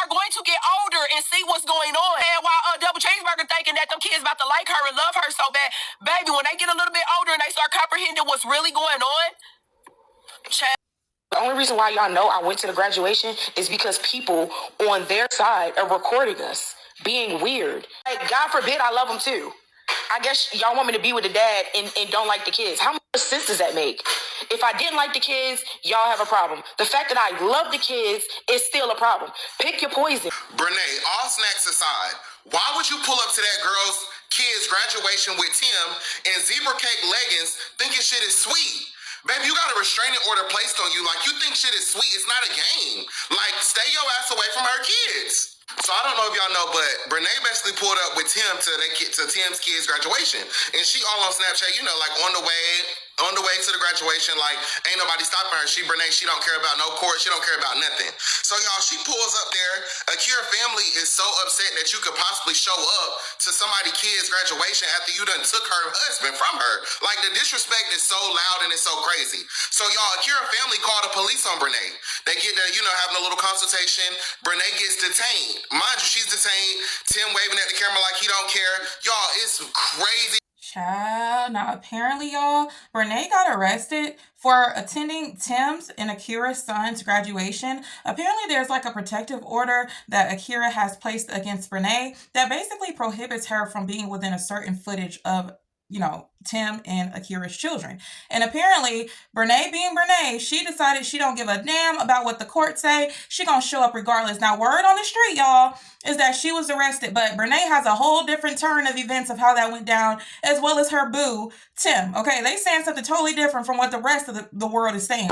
are going to get older and see what's going on. And while Double Cheeseburger thinking that them kids about to like her and love her so bad, baby, when they get a little bit older and they start comprehending what's really going on, the only reason why y'all know I went to the graduation is because people on their side are recording us being weird. Like, God forbid I love them too. I guess y'all want me to be with the dad and don't like the kids. How much sense does that make? If I didn't like the kids, y'all have a problem. The fact that I love the kids is still a problem. Pick your poison. Brenay, all snacks aside, why would you pull up to that girl's kid's graduation with Tim in zebra cake leggings thinking shit is sweet? Baby, you got a restraining order placed on you. Like, you think shit is sweet. It's not a game. Like, stay your ass away from her kids. So I don't know if y'all know, but Brenay basically pulled up with Tim to Tim's kid's graduation. And she all on Snapchat, you know, like on the way to the graduation, like ain't nobody stopping her. Brenay, she don't care about no court. She don't care about nothing. So y'all, she pulls up there. Akira family is so upset that you could possibly show up to somebody's kid's graduation after you done took her husband from her. Like, the disrespect is so loud and it's so crazy. So y'all, Akira family called the police on Brenay. They get to, you know, having a little consultation. Brenay gets detained. Mind you, she's detained. Tim waving at the camera like he don't care. Y'all, it's crazy. Child, now apparently, y'all, Brenay got arrested for attending Tim's and Akira's son's graduation. Apparently, there's like a protective order that Akira has placed against Brenay that basically prohibits her from being within a certain footage of, you know, Tim and Akira's children. And apparently, Brenay being Brenay, she decided she don't give a damn about what the court say. She gonna show up regardless. Now, word on the street, y'all, is that she was arrested, but Brenay has a whole different turn of events of how that went down, as well as her boo, Tim. Okay, they saying something totally different from what the rest of the world is saying.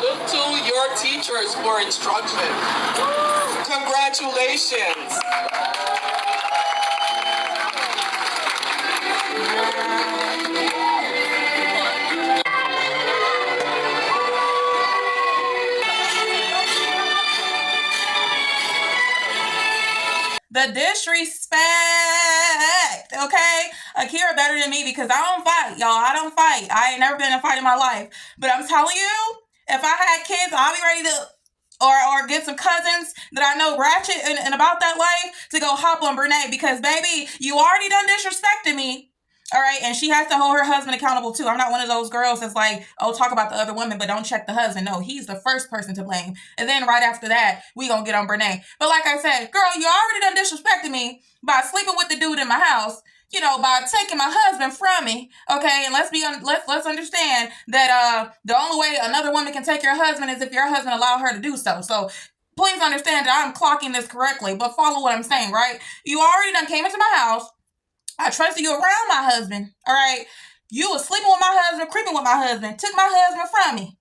Look to your teachers for instruction. Congratulations. The disrespect, okay? Akira better than me because I don't fight, y'all. I don't fight. I ain't never been in a fight in my life. But I'm telling you, if I had kids, I'll be ready to, or get some cousins that I know ratchet and about that life to go hop on Brenay because, baby, you already done disrespected me. All right, and she has to hold her husband accountable too. I'm not one of those girls that's like, oh, talk about the other women, but don't check the husband. No, he's the first person to blame. And then right after that, we gonna get on Brenay. But like I said, girl, you already done disrespected me by sleeping with the dude in my house. You know, by taking my husband from me. Okay, and let's understand that the only way another woman can take your husband is if your husband allowed her to do so. So please understand that I'm clocking this correctly, but follow what I'm saying, right? You already done came into my house. I trusted you around my husband, all right? You was sleeping with my husband, creeping with my husband, took my husband from me.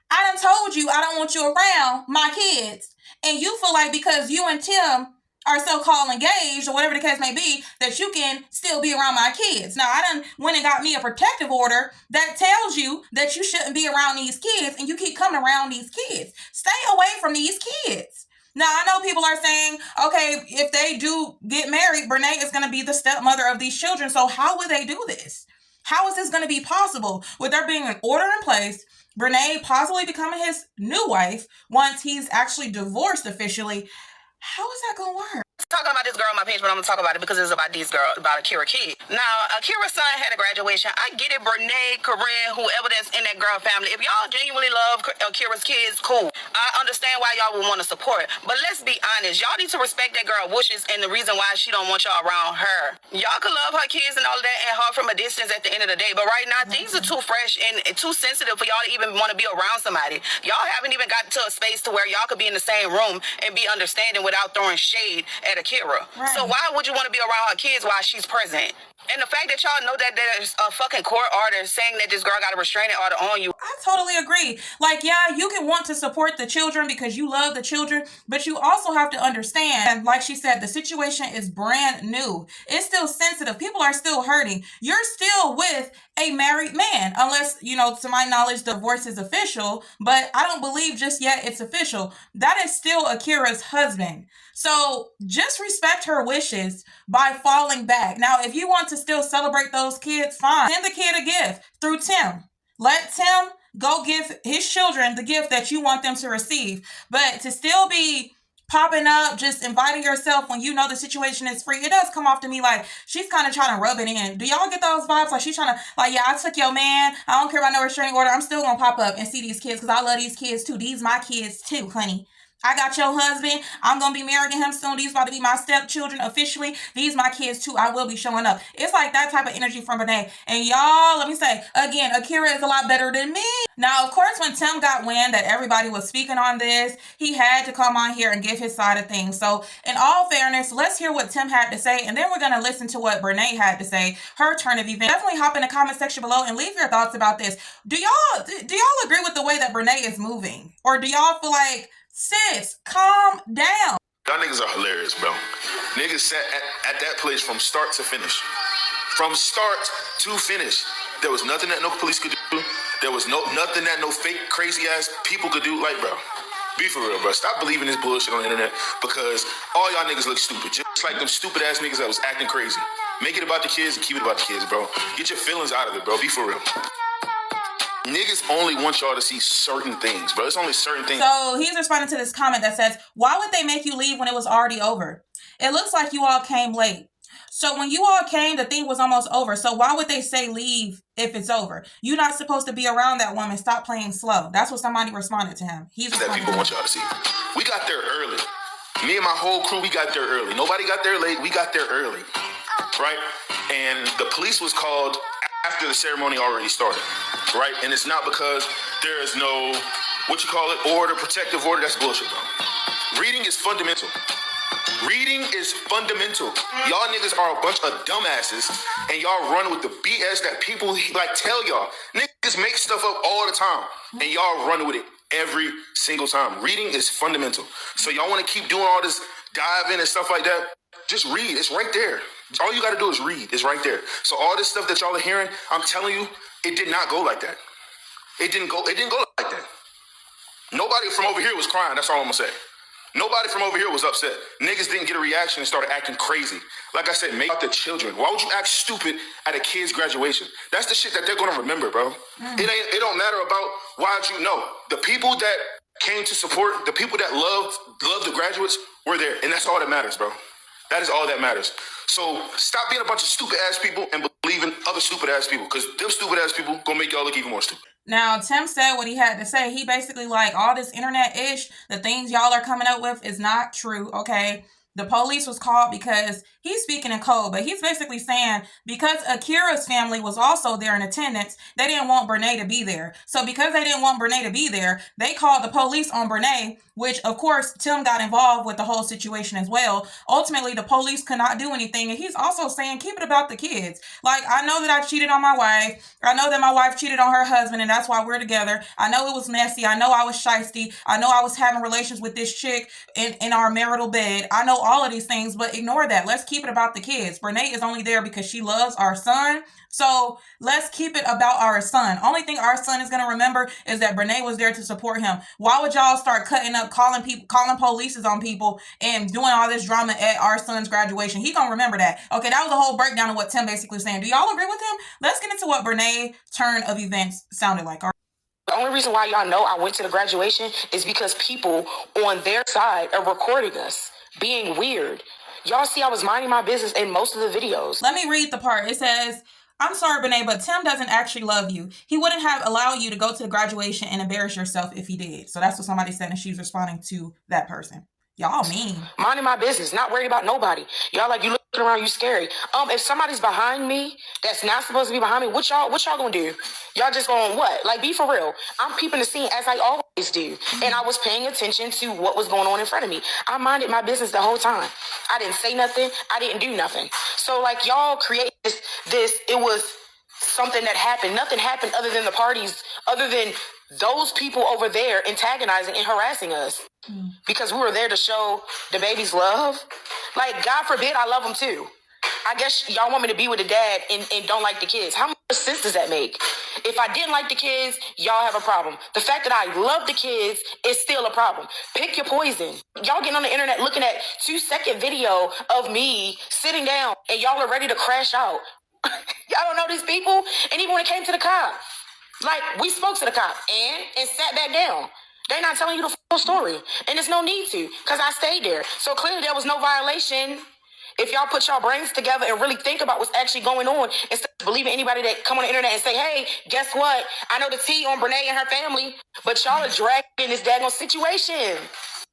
I done told you I don't want you around my kids. And you feel like because you and Tim are so-called engaged, or whatever the case may be, that you can still be around my kids. Now, I done went and got me a protective order that tells you that you shouldn't be around these kids, and you keep coming around these kids. Stay away from these kids. Now, I know people are saying, okay, if they do get married, Brenay is going to be the stepmother of these children. So how would they do this? How is this going to be possible? With there being an order in place, Brenay possibly becoming his new wife once he's actually divorced officially, how is that going to work? Talking about this girl on my page, but I'm gonna talk about it because it's about these girls, about Akira kid. Now, Akira's son had a graduation. I get it, Brenay, Corinne, whoever that's in that girl family. If y'all genuinely love Akira's kids, cool. I understand why y'all would want to support. But let's be honest, y'all need to respect that girl wishes and the reason why she don't want y'all around her. Y'all can love her kids and all that and her from a distance at the end of the day. But right now, things are too fresh and too sensitive for y'all to even want to be around somebody. Y'all haven't even gotten to a space to where y'all could be in the same room and be understanding without throwing shade at Akira. Right. So why would you want to be around her kids while she's present? And the fact that y'all know that there's a fucking court order saying that this girl got a restraining order on you. I totally agree. Like, yeah, you can want to support the children because you love the children, but you also have to understand, like she said, the situation is brand new. It's still sensitive. People are still hurting. You're still with a married man, unless, you know, to my knowledge, divorce is official, but I don't believe just yet it's official. That is still Akira's husband. So just disrespect her wishes by falling back. Now, if you want to still celebrate those kids, fine. Send the kid a gift through Tim. Let Tim go give his children the gift that you want them to receive. But to still be popping up, just inviting yourself when you know the situation is free, it does come off to me like she's kind of trying to rub it in. Do y'all get those vibes? Like she's trying to, like, yeah, I took your man. I don't care about no restraining order. I'm still going to pop up and see these kids because I love these kids too. These my kids too, honey. I got your husband. I'm going to be marrying him soon. These about to be my stepchildren officially. These my kids too. I will be showing up. It's like that type of energy from Bnee. And y'all, let me say, again, Akira is a lot better than me. Now, of course, when Tim got wind that everybody was speaking on this, he had to come on here and give his side of things. So, in all fairness, let's hear what Tim had to say, and then we're going to listen to what Brenay had to say, her turn of events. Definitely hop in the comment section below and leave your thoughts about this. Do y'all agree with the way that Brenay is moving? Or do y'all feel like, sis, calm down? Y'all niggas are hilarious, bro. Niggas sat at that place from start to finish. From start to finish. There was nothing that no police could do. There was nothing that no fake crazy ass people could do. Like, bro, be for real, bro. Stop believing this bullshit on the internet because all y'all niggas look stupid. Just like them stupid ass niggas that was acting crazy. Make it about the kids and keep it about the kids, bro. Get your feelings out of it, bro. Be for real. Niggas only want y'all to see certain things, bro. It's only certain things. So he's responding to this comment that says, why would they make you leave when it was already over? It looks like you all came late. So when you all came, the thing was almost over. So why would they say leave if it's over? You're not supposed to be around that woman. Stop playing slow. That's what somebody responded to him. He's that people want y'all to see. We got there early. Me and my whole crew, we got there early. Nobody got there late. We got there early, right? And the police was called after the ceremony already started, right? And it's not because there is no, order, protective order. That's bullshit, bro. Reading is fundamental. Reading is fundamental. Y'all niggas are a bunch of dumbasses, and y'all run with the BS that people like tell y'all. Niggas make stuff up all the time, and y'all run with it every single time. Reading is fundamental. So y'all want to keep doing all this diving and stuff like that? Just read. It's right there. All you got to do is read. It's right there. So all this stuff that y'all are hearing, I'm telling you, it did not go like that. It didn't go like that. Nobody from over here was crying. That's all I'm gonna say. Nobody from over here was upset. Niggas didn't get a reaction and started acting crazy. Like I said, make out the children. Why would you act stupid at a kid's graduation? That's the shit that they're gonna remember, bro. It don't matter about why'd you know. The people that came to support, the people that loved the graduates were there. And that's all that matters, bro. That is all that matters. So stop being a bunch of stupid ass people and believe in other stupid ass people, because them stupid ass people gonna make y'all look even more stupid. Now, Tim said what he had to say. He basically like, all this internet-ish, the things y'all are coming up with is not true, okay? The police was called because he's speaking in code, but he's basically saying because Akira's family was also there in attendance, they didn't want Brenay to be there. So because they didn't want Brenay to be there, they called the police on Brenay, which of course Tim got involved with the whole situation as well. Ultimately, the police could not do anything. And he's also saying, keep it about the kids. Like, I know that I cheated on my wife. I know that my wife cheated on her husband, and that's why we're together. I know it was messy. I know I was shysty. I know I was having relations with this chick in our marital bed. I know all of these things, but ignore that. Let's keep it about the kids. Brenay is only there because she loves our son. So let's keep it about our son. Only thing our son is going to remember is that Brenay was there to support him. Why would y'all start cutting up, calling police on people and doing all this drama at our son's graduation? He going to remember that. Okay, that was a whole breakdown of what Tim basically was saying. Do y'all agree with him? Let's get into what Brenay's turn of events sounded like. The only reason why y'all know I went to the graduation is because people on their side are recording us being weird. Y'all see I was minding my business in most of the videos. Let me read the part. It says, I'm sorry, Bnee, but Tim doesn't actually love you. He wouldn't have allowed you to go to the graduation and embarrass yourself if he did. So that's what somebody said, and she's responding to that person. Y'all mean. Minding my business, not worried about nobody. Y'all like, you looking around, you scary. If somebody's behind me that's not supposed to be behind me, what y'all gonna do? Y'all just going what? Like, be for real. I'm peeping the scene as I always do. And I was paying attention to what was going on in front of me. I minded my business the whole time. I didn't say nothing. I didn't do nothing. So like, y'all create this, it was something that happened. Nothing happened other than the parties, other than those people over there antagonizing and harassing us. Because we were there to show the babies love. Like, God forbid I love them too. I guess y'all want me to be with the dad and don't like the kids. How much sense does that make? If I didn't like the kids, y'all have a problem. The fact that I love the kids is still a problem. Pick your poison. Y'all getting on the internet looking at 2-second video of me sitting down and y'all are ready to crash out. Y'all don't know these people. And even when it came to the cop, like, we spoke to the cop and sat back down. They're not telling you the full story. And there's no need to, because I stayed there. So clearly there was no violation. If y'all put y'all brains together and really think about what's actually going on, instead of believing anybody that come on the internet and say, hey, guess what? I know the tea on Brenay and her family, but y'all are dragging this daggone situation.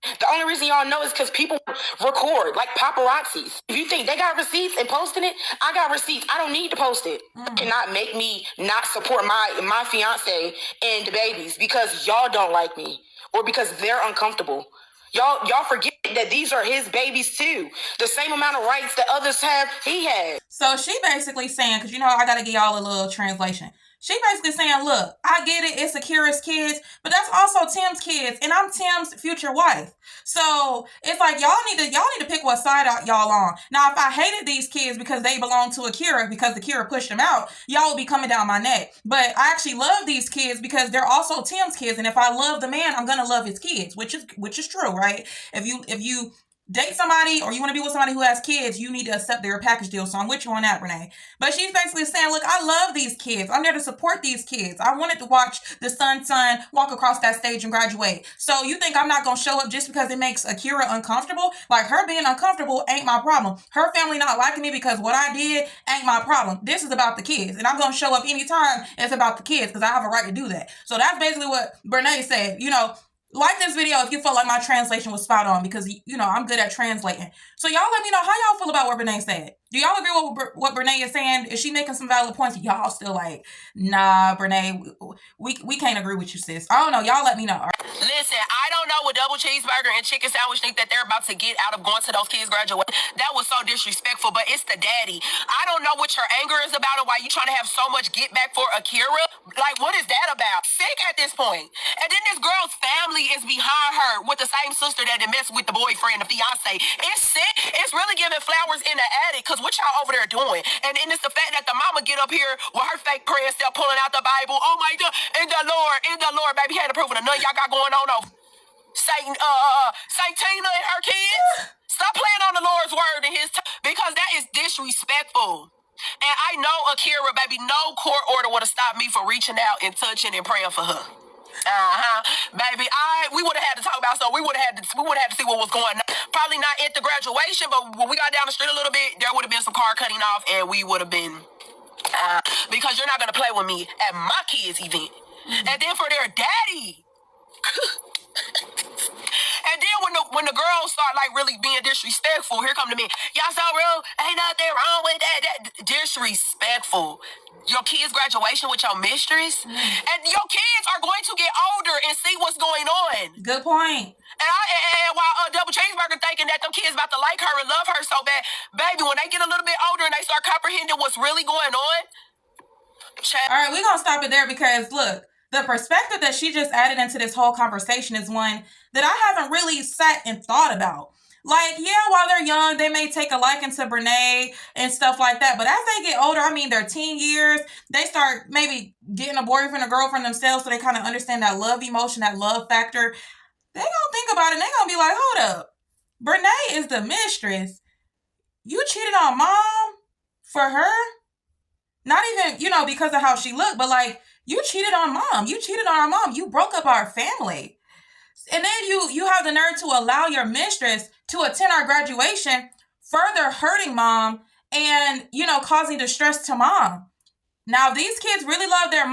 The only reason y'all know is because people record, like paparazzis. If you think they got receipts and posting it, I got receipts. I don't need to post it. Cannot make me not support my fiance and the babies because y'all don't like me or because they're uncomfortable. Y'all forget that these are his babies too. The same amount of rights that others have, he has. So she basically saying, because you know I gotta give y'all a little translation. She basically saying, look, I get it, it's Akira's kids, but that's also Tim's kids, and I'm Tim's future wife. So it's like y'all need to pick what side y'all on. Now, if I hated these kids because they belong to Akira, because Akira pushed them out, y'all will be coming down my neck. But I actually love these kids because they're also Tim's kids, and if I love the man, I'm gonna love his kids, which is true, right? If you date somebody or you want to be with somebody who has kids, you need to accept their package deal. So I'm with you on that, Brenay. But she's basically saying, look, I love these kids. I'm there to support these kids. I wanted to watch the son walk across that stage and graduate. So you think I'm not going to show up just because it makes Akira uncomfortable? Like, her being uncomfortable ain't my problem. Her family not liking me because what I did ain't my problem. This is about the kids. And I'm going to show up anytime it's about the kids because I have a right to do that. So that's basically what Brenay said. You know, like this video if you felt like my translation was spot on because, you know, I'm good at translating. So y'all let me know how y'all feel about what Brenay said. Do y'all agree with what Brenay is saying? Is she making some valid points? Y'all still like, nah, Brenay, we can't agree with you, sis. I don't know. Y'all let me know. Listen, I don't know what double cheeseburger and chicken sandwich think that they're about to get out of going to those kids' graduation. That was so disrespectful, but it's the daddy. I don't know what your anger is about and why you trying to have so much get back for Akira. Like, what is that about? Sick at this point. And then this girl's family is behind her with the same sister that messed with the boyfriend, the fiance. It's sick. It's really giving flowers in the attic because what y'all over there doing? And then it's the fact that the mama get up here with her fake prayer still pulling out the Bible. Oh my God, in the Lord, baby, had approving of none y'all got going on over Saint Tina and her kids. Stop playing on the Lord's word in his because that is disrespectful. And I know Akira, baby, no court order would have stopped me from reaching out and touching and praying for her. Baby, we would have had to talk about so we would have had to see what was going on. Probably not at the graduation, but when we got down the street a little bit, there would have been some car cutting off, and we would have been because you're not gonna play with me at my kids' event, and then for their daddy. And then when the girls start like really being disrespectful, here come to me. Y'all so real, ain't nothing wrong with that. Disrespectful. Your kid's graduation with your mistress, and your kids are going to get older and see what's going on. Good point. And while Double Cheeseburger thinking that them kids about to like her and love her so bad, baby, when they get a little bit older and they start comprehending what's really going on. All right, we're gonna stop it there because look. The perspective that she just added into this whole conversation is one that I haven't really sat and thought about. Like, yeah, while they're young, they may take a liking to Brenay and stuff like that. But as they get older, I mean, their teen years, they start maybe getting a boyfriend or girlfriend themselves so they kind of understand that love emotion, that love factor. They gonna think about it and they gonna be like, hold up. Brenay is the mistress. You cheated on mom for her? Not even, you know, because of how she looked, but like, you cheated on mom. You cheated on our mom. You broke up our family. And then you have the nerve to allow your mistress to attend our graduation, further hurting mom and, you know, causing distress to mom. Now, if these kids really love their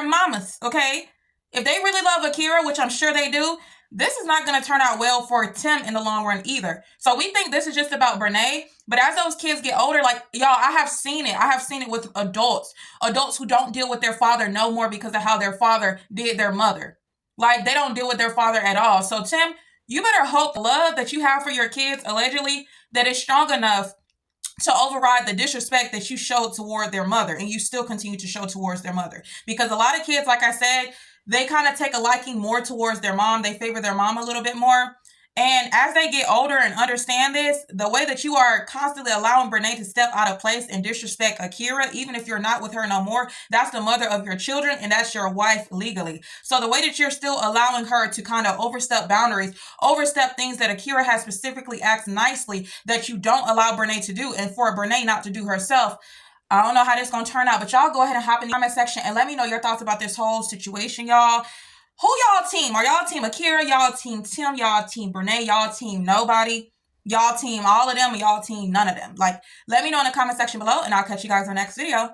mamas, okay? If they really love Akira, which I'm sure they do, this is not going to turn out well for Tim in the long run either. So we think this is just about Brenay. But as those kids get older, like, y'all, I have seen it. I have seen it with adults who don't deal with their father no more because of how their father did their mother. Like, they don't deal with their father at all. So, Tim, you better hope the love that you have for your kids, allegedly, that is strong enough to override the disrespect that you showed toward their mother. And you still continue to show towards their mother. Because a lot of kids, like I said, they kind of take a liking more towards their mom. They favor their mom a little bit more. And as they get older and understand this, the way that you are constantly allowing Brenay to step out of place and disrespect Akira, even if you're not with her no more, that's the mother of your children and that's your wife legally. So the way that you're still allowing her to kind of overstep boundaries, overstep things that Akira has specifically asked nicely that you don't allow Brenay to do, and for Brenay not to do herself, I don't know how this is going to turn out, but y'all go ahead and hop in the comment section and let me know your thoughts about this whole situation, y'all. Who y'all team? Are y'all team Akira? Y'all team Tim? Y'all team Brenay? Y'all team nobody? Y'all team all of them? Or y'all team none of them? Like, let me know in the comment section below, and I'll catch you guys in the next video.